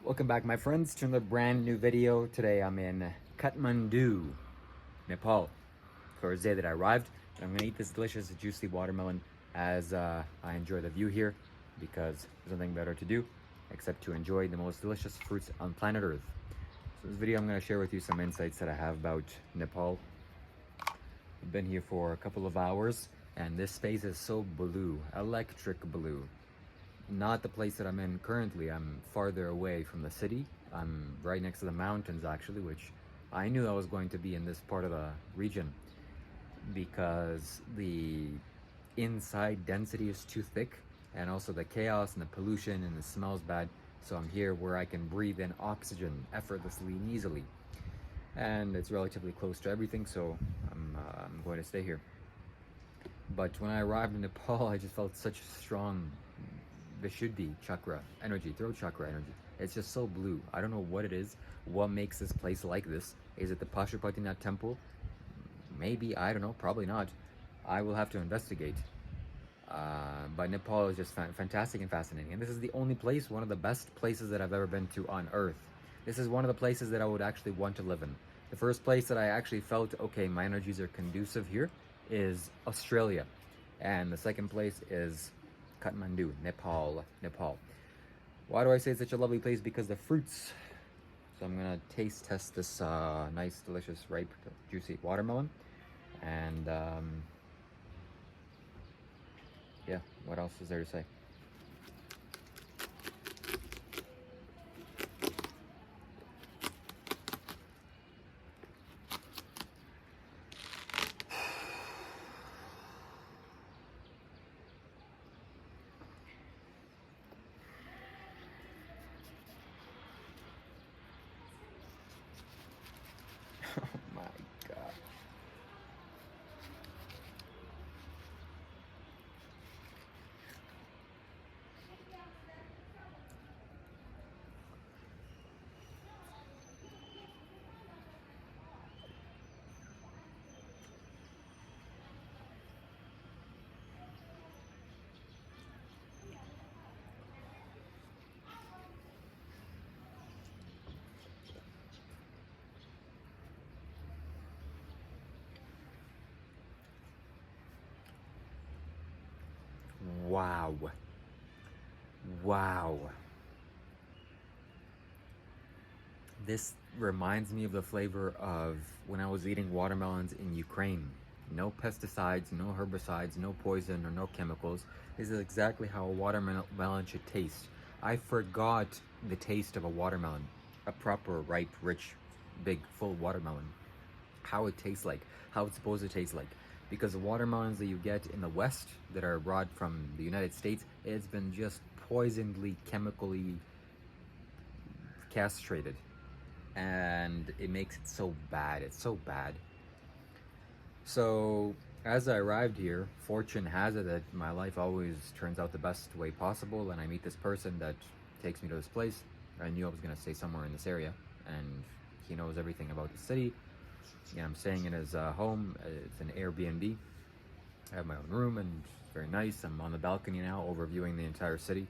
Welcome back, my friends, to another brand new video. Today I'm in Kathmandu, Nepal. First day that I arrived, and I'm gonna eat this delicious juicy watermelon as I enjoy the view here, because there's nothing better to do except to enjoy the most delicious fruits on planet Earth. So this video I'm gonna share with you some insights that I have about Nepal. I've been here for a couple of hours, and this space is so blue, electric blue. Not the place that I'm in currently. I'm farther away from the city. I'm right next to the mountains, actually, which I knew I was going to be in this part of the region because the inside density is too thick, and also the chaos and the pollution and the smells bad. So I'm here where I can breathe in oxygen effortlessly and easily, and it's relatively close to everything, so I'm going to stay here. But when I arrived in Nepal, I just felt such strong Vishuddhi chakra energy, throat chakra energy. It's just so blue. I don't know what it is. What makes this place like this? Is it the Pashupatinath temple? Maybe, I don't know, probably not. I will have to investigate. But Nepal is just fantastic and fascinating. And this is the only place, one of the best places that I've ever been to on Earth. This is one of the places that I would actually want to live in. The first place that I actually felt, okay, my energies are conducive here, is Australia. And the second place is Kathmandu, Nepal. Why do I say it's such a lovely place? Because the fruits. So I'm gonna taste test this nice, delicious, ripe, juicy watermelon. And yeah, what else is there to say? Oh my god. Wow. Wow. This reminds me of the flavor of when I was eating watermelons in Ukraine. No pesticides, no herbicides, no poison, or no chemicals. This is exactly how a watermelon should taste. I forgot the taste of a watermelon, a proper, ripe, rich, big, full watermelon. How it tastes like, how it's supposed to taste like. Because the watermelons that you get in the West that are brought from the United States, it's been just poisonedly, chemically castrated. And it makes it so bad. It's so bad. So as I arrived here, fortune has it that my life always turns out the best way possible, and I meet this person that takes me to this place. I knew I was going to stay somewhere in this area, and he knows everything about the city. Yeah, I'm staying in his home. It's an Airbnb. I have my own room, and it's very nice. I'm on the balcony now, overviewing the entire city.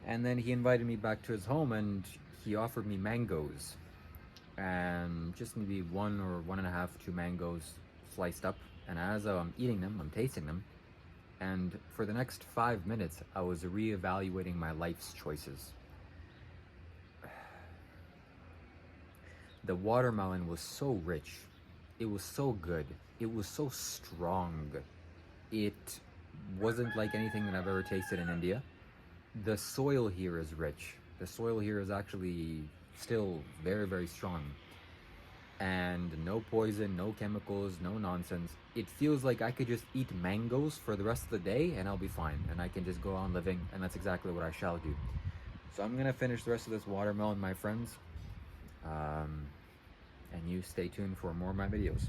And then he invited me back to his home, and he offered me mangoes, and just maybe 1 or 1.5, 2 mangoes sliced up. And as I'm eating them, I'm tasting them, and for the next 5 minutes I was reevaluating my life's choices. The watermelon was so rich, it was so good, it was so strong. It wasn't like anything that I've ever tasted in India. The soil here is rich. The soil here is actually still very, very strong. And no poison, no chemicals, no nonsense. It feels like I could just eat mangoes for the rest of the day and I'll be fine. And I can just go on living, and that's exactly what I shall do. So I'm gonna finish the rest of this watermelon, my friends. And you stay tuned for more of my videos.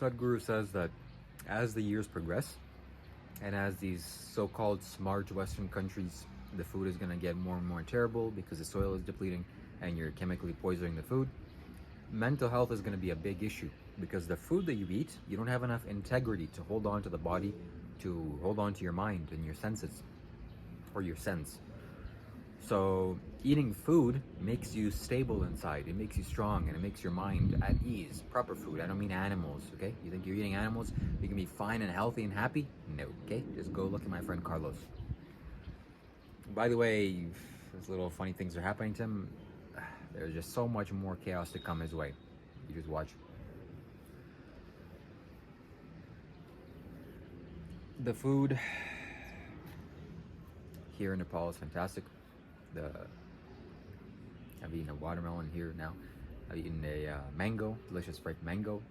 Sadhguru says that as the years progress, and as these so-called smart Western countries, the food is going to get more and more terrible because the soil is depleting and you're chemically poisoning the food. Mental health is going to be a big issue because the food that you eat, you don't have enough integrity to hold on to the body, to hold on to your mind and your senses, or your sense. So eating food makes you stable inside, it makes you strong, and it makes your mind at ease. Proper food, I don't mean animals, okay? You think you're eating animals, you can be fine and healthy and happy? No, okay? Just go look at my friend Carlos. By the way, these little funny things are happening to him. There's just so much more chaos to come his way. You just watch. The food here in Nepal is fantastic. I've eaten a watermelon here now. I've eaten a mango, delicious ripe mango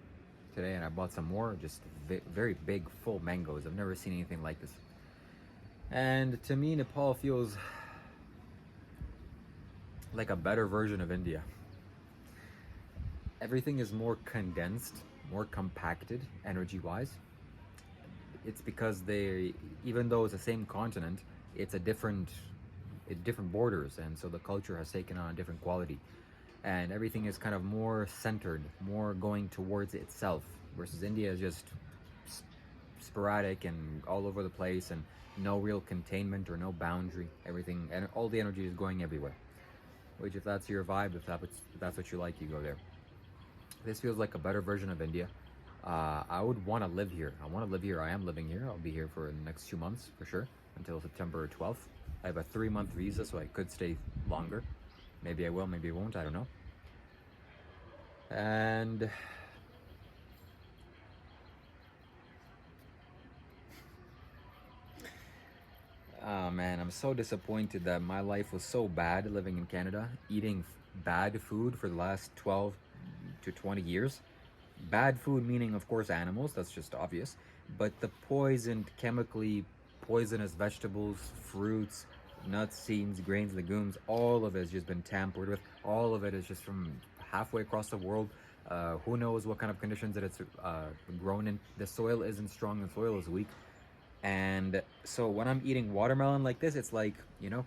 today, and I bought some more, just very big, full mangoes. I've never seen anything like this. And to me, Nepal feels like a better version of India. Everything is more condensed, more compacted, energy-wise. It's because even though it's the same continent, it's different borders, and so the culture has taken on a different quality, and everything is kind of more centered, more going towards itself, versus India is just sporadic and all over the place, and no real containment or no boundary. Everything and all the energy is going everywhere, which, if that's your vibe, if that's what you like, you go there. This feels like a better version of India. I would want to live here. I want to live here. I am living here. I'll be here for the next 2 months for sure, until September 12th. I have a 3-month visa, so I could stay longer. Maybe I will, maybe I won't, I don't know. And oh man, I'm so disappointed that my life was so bad living in Canada, eating bad food for the last 12 to 20 years. Bad food meaning, of course, animals, that's just obvious. But the chemically poisonous vegetables, fruits, nuts, seeds, grains, legumes, all of it has just been tampered with. All of it is just from halfway across the world. Who knows what kind of conditions that it's grown in. The soil isn't strong, the soil is weak. And so when I'm eating watermelon like this, it's like, you know,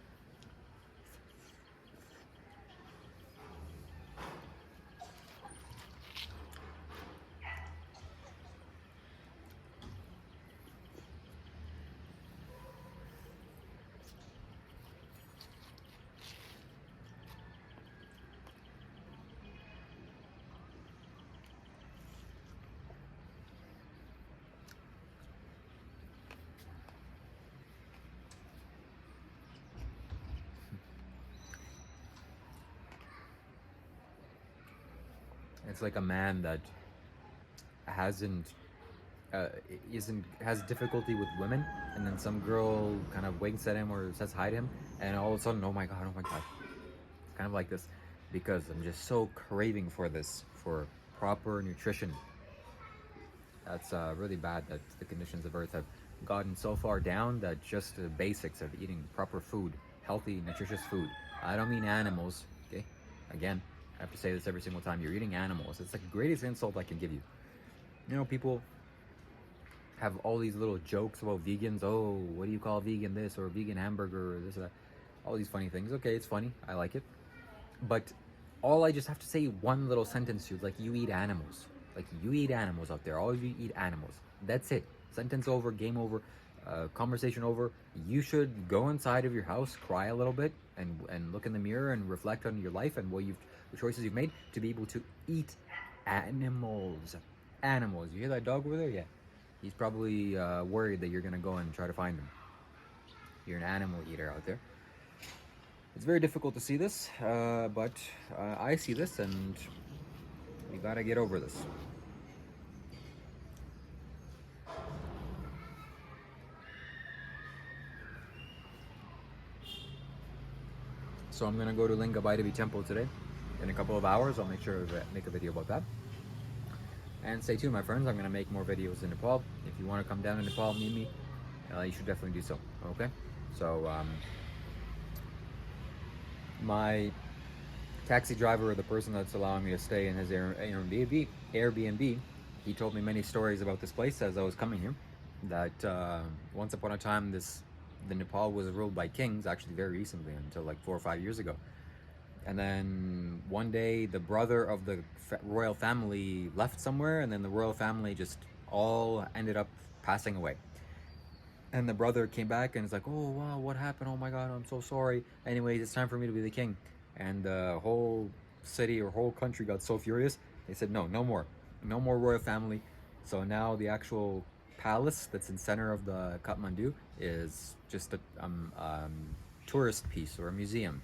it's like a man that hasn't has difficulty with women, and then some girl kind of winks at him or says hi to him, and all of a sudden, oh my god, it's kind of like this, because I'm just so craving for proper nutrition. That's really bad that the conditions of earth have gotten so far down that just the basics of eating proper food, healthy, nutritious food. I don't mean animals, okay? Again, I have to say this every single time. You're eating animals. It's like the greatest insult I can give you. You know, people have all these little jokes about vegans. Oh, what do you call vegan this, or vegan hamburger, or this or that? All these funny things. Okay, it's funny. I like it. But all I just have to say one little sentence to you is like, you eat animals. Like, you eat animals out there. All of you eat animals. That's it. Sentence over, game over, conversation over. You should go inside of your house, cry a little bit, and look in the mirror and reflect on your life and the choices you've made to be able to eat animals. Animals. You hear that dog over there? Yeah. He's probably worried that you're going to go and try to find him. You're an animal eater out there. It's very difficult to see this, but I see this, and we got to get over this. So I'm going to go to Lingabhaidevi temple today. In a couple of hours, I'll make sure to make a video about that. And stay tuned, my friends. I'm going to make more videos in Nepal. If you want to come down to Nepal, meet me, you should definitely do so. Okay? So, my taxi driver, or the person that's allowing me to stay in his Airbnb, he told me many stories about this place as I was coming here. That once upon a time, the Nepal was ruled by kings, actually very recently, until like 4 or 5 years ago. And then one day, the brother of the royal family left somewhere, and then the royal family just all ended up passing away. And the brother came back and is like, "Oh wow, what happened? Oh my God, I'm so sorry. Anyways, it's time for me to be the king." And the whole city or whole country got so furious. They said, "No, no more royal family." So now the actual palace that's in center of the Kathmandu is just a tourist piece or a museum,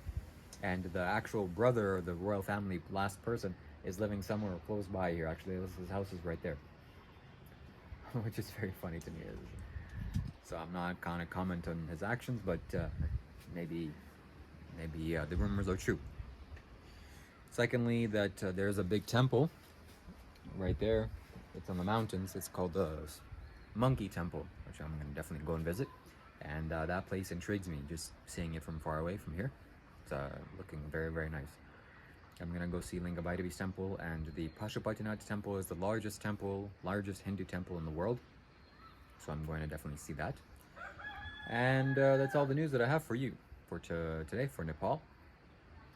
and the actual brother of the royal family, last person, is living somewhere close by here. Actually, his house is right there, which is very funny to me. So I'm not gonna comment on his actions, but maybe the rumors are true. Secondly, that there's a big temple right there. It's on the mountains. It's called the Monkey Temple, which I'm gonna definitely go and visit. And that place intrigues me, just seeing it from far away from here. It's looking very, very nice. I'm gonna go see Lingabhairavi's temple, and the Pashupatinath temple is the largest Hindu temple in the world. So I'm going to definitely see that. And that's all the news that I have for you for today for Nepal.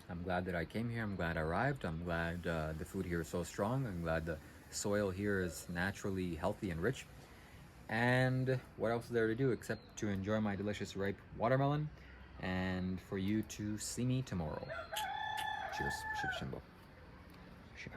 I'm glad that I came here. I'm glad I arrived. I'm glad the food here is so strong. I'm glad the soil here is naturally healthy and rich. And what else is there to do except to enjoy my delicious ripe watermelon and for you to see me tomorrow. Cheers. Shiva Shambho. Shiva.